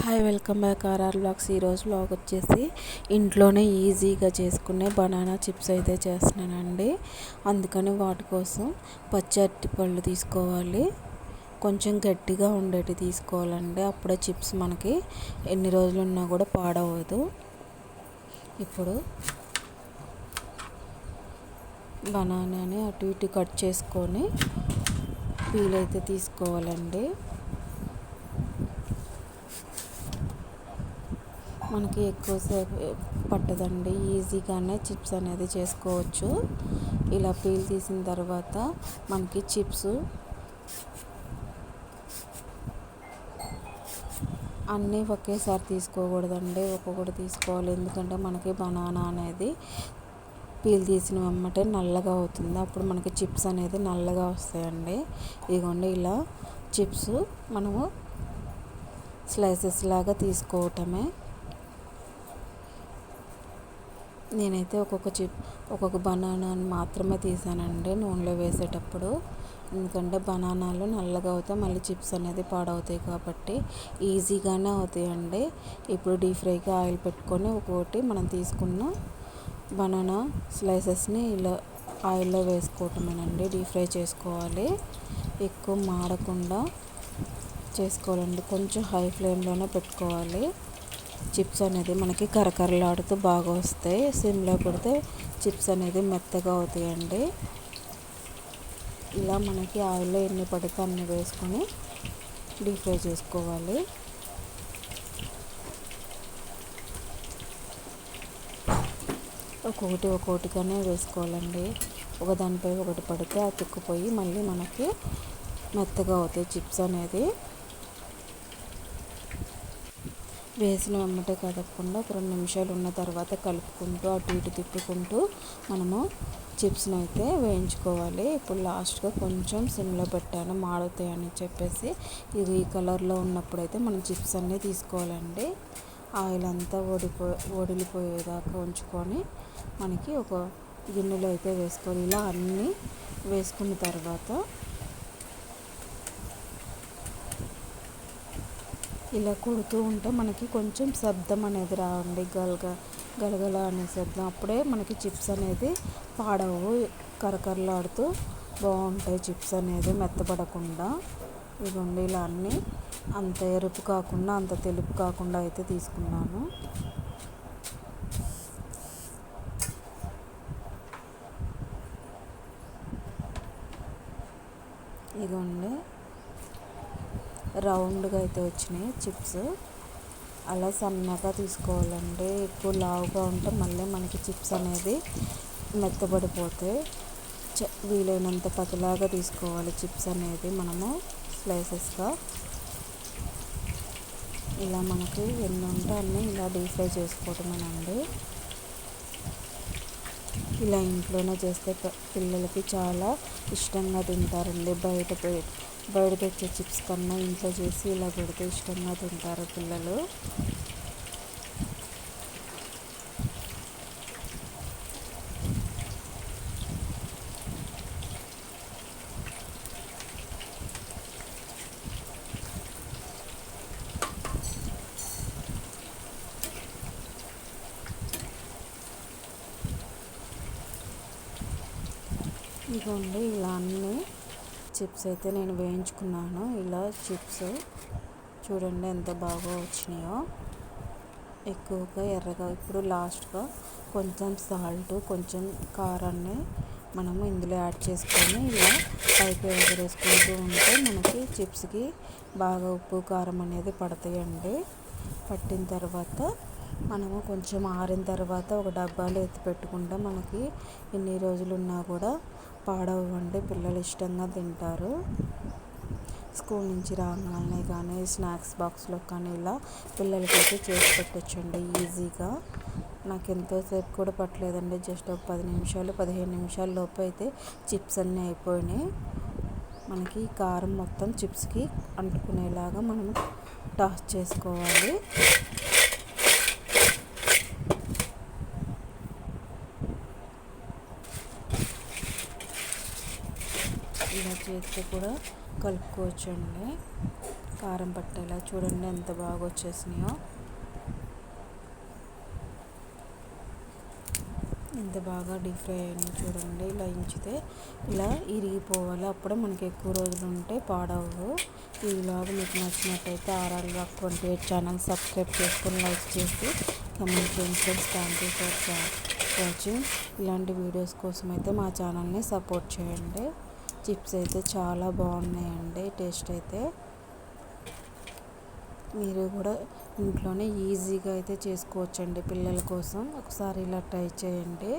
Hi, welcome back RR blogs. ఈరోజు blog వచ్చేసి ఇంట్లోనే ఈజీగా చేసుకునే బనానా చిప్స్ అయితే చేస్తున్నానండి. అందుకని వాటి కోసం పచ్చి అరటిపళ్ళు తీసుకోవాలి. కొంచెం గట్టిగా ఉండేవి తీసుకోవాలండి. అప్పుడే చిప్స్ మనకి ఎన్ని రోజులు ఉన్నా కూడా పాడవదు. ఇప్పుడు బనానాని అటు ఇటు కట్ చేసుకొని పీల్ అయితే తీసుకోవాలండి. మనకి ఎక్కువసేపు పట్టదండి, ఈజీగానే చిప్స్ అనేది చేసుకోవచ్చు. ఇలా పీల్ తీసిన తర్వాత మనకి చిప్స్ అన్నీ ఒకేసారి తీసుకోకూడదండి, ఒక్కొక్కటి తీసుకోవాలి. ఎందుకంటే మనకి బనానా అనేది పీల్ తీసిన వెంబటే నల్లగా అవుతుంది. అప్పుడు మనకి చిప్స్ అనేది నల్లగా వస్తాయండి. ఇదిగోండి, ఇలా చిప్స్ మనము స్లైసెస్ లాగా తీసుకోవటమే. నేనైతే ఒక్కొక్క బనానాని మాత్రమే తీసానండి నూనెలో వేసేటప్పుడు. ఎందుకంటే బనానాలు నల్లగా అవుతాయి, మళ్ళీ చిప్స్ అనేది పాడవుతాయి కాబట్టి ఈజీగానే అవుతాయండి. ఇప్పుడు డీప్ ఫ్రైకి ఆయిల్ పెట్టుకొని ఒక్కొక్కటి మనం తీసుకున్న బనానా స్లైసెస్ని ఇలా ఆయిల్లో వేసుకోవటమేనండి. డీప్ ఫ్రై చేసుకోవాలి, ఎక్కువ మాడకుండా చేసుకోవాలండి. కొంచెం హై ఫ్లేమ్లోనే పెట్టుకోవాలి. చిప్స్ అనేది మనకి కరకరలాడుతూ బాగా వస్తాయి. సిమ్లో పెడితే చిప్స్ అనేది మెత్తగా అవుతాయండి. ఇలా మనకి ఆయిల్లో ఎన్ని పడితే అన్ని వేసుకొని డీప్ ఫ్రై చేసుకోవాలి. ఒక్కొక్కటిగానే వేసుకోవాలండి. ఒకదానిపై ఒకటి పడితే అతుక్కుపోయి మళ్ళీ మనకి మెత్తగా అవుతాయి చిప్స్ అనేది. వేసిన వెంబటే కదపకుండా ఒక 2 నిమిషాలు ఉన్న తర్వాత కలుపుకుంటూ అటు ఇటు తిప్పుకుంటూ మనము చిప్స్ని అయితే వేయించుకోవాలి. ఇప్పుడు లాస్ట్గా కొంచెం సిమ్లో పెట్టాను మాడుతాయని చెప్పేసి. ఇది ఈ కలర్లో ఉన్నప్పుడైతే మనం చిప్స్ అన్నీ తీసుకోవాలండి. ఆయిల్ అంతా వడిలిపోయేదాకా ఉంచుకొని మనకి ఒక గిన్నెలో అయితే వేసుకోవాలి. ఇలా అన్నీ వేసుకున్న తర్వాత ఇలా కొడుతూ ఉంటే మనకి కొంచెం శబ్దం అనేది రావండి, గలగల అనే శబ్దం. అప్పుడే మనకి చిప్స్ అనేది పాడవు, కరకరలాడుతూ బాగుంటాయి చిప్స్ అనేది మెత్తపడకుండా. ఇదిగోండి, ఇలా అన్నీ అంత ఎరుపు కాకుండా అంత తెలుపు కాకుండా అయితే తీసుకున్నాను. ఇదిగోండి, రౌండ్గా అయితే వచ్చినాయి చిప్స్. అలా సన్నగా తీసుకోవాలండి. ఎక్కువ లావుగా ఉంటే మళ్ళీ మనకి చిప్స్ అనేది మెత్తబడిపోతాయి. వీలైనంత పతలాగా తీసుకోవాలి చిప్స్ అనేది మనము స్లైసెస్గా. ఇలా మనకి ఎన్ని ఉంటే అన్నీ ఇలా డీప్ ఫ్రై చేసుకోవటమేనండి. ఇలా ఇంట్లోనే చేస్తే పిల్లలకి చాలా ఇష్టంగా తింటారండి. బయట తెచ్చే చిప్స్ కన్నా ఇంట్లో చేసి ఇలా పెడితే ఇష్టంగా తింటారు పిల్లలు. ఇదిగోండి, ఇలా అన్నీ చిప్స్ అయితే నేను వేయించుకున్నాను. ఇలా చిప్స్ చూడండి ఎంత బాగా వచ్చినాయో, ఎక్కువగా ఎర్రగా. ఇప్పుడు లాస్ట్గా కొంచెం సాల్ట్, కొంచెం కారాన్ని మనము ఇందులో యాడ్ చేసుకొని ఇలా పైకి ఎగరేసుకుంటూ ఉంటే మనకి చిప్స్కి బాగా ఉప్పు కారం అనేది పడతాయండి. పట్టిన తర్వాత మనము కొంచెం ఆరిన తర్వాత ఒక డబ్బాలో ఎత్తి పెట్టుకుంటే మనకి ఎన్ని రోజులు ఉన్నా కూడా పాడవండి. పిల్లలు ఇష్టంగా తింటారు. స్కూల్ నుంచి రాగానే కానీ స్నాక్స్ బాక్స్లో కానీ ఇలా పిల్లలకైతే చేసి పెట్టచ్చండి ఈజీగా. నాకు ఎంతోసేపు కూడా పట్టలేదండి, జస్ట్ ఒక 10 నిమిషాలు 15 నిమిషాల లోపు అయితే చిప్స్ అన్నీ అయిపోయినాయి. మనకి కారం మొత్తం చిప్స్కి అంటుకునేలాగా మనం టాస్ చేసుకోవాలి. ఇలా చేస్తే కూడా కలుపుకోవచ్చండి. కారం పట్టేలా. చూడండి ఎంత బాగా వచ్చేసినాయో, ఎంత బాగా డీప్ ఫ్రై అయినాయి చూడండి. ఇలా ఇంచితే ఇలా ఇరిగిపోవాలి, అప్పుడే మనకి ఎక్కువ రోజులు ఉంటే పాడవు. ఈ వ్లాగ్ మీకు నచ్చినట్టయితే RR Vlog 28 ఛానల్ సబ్స్క్రైబ్ చేసుకొని లైక్ చేసి కమెంట్ చేయండి friends. Thank you for watching. ఇలాంటి వీడియోస్ కోసం అయితే మా ఛానల్ని సపోర్ట్ చేయండి. చిప్స్ అయితే చాలా బాగున్నాయండి, టేస్ట్ అయితే. మీరు కూడా ఇంట్లోనే ఈజీగా అయితే చేసుకోవచ్చండి పిల్లల కోసం. ఒకసారి ఇలా ట్రై చేయండి.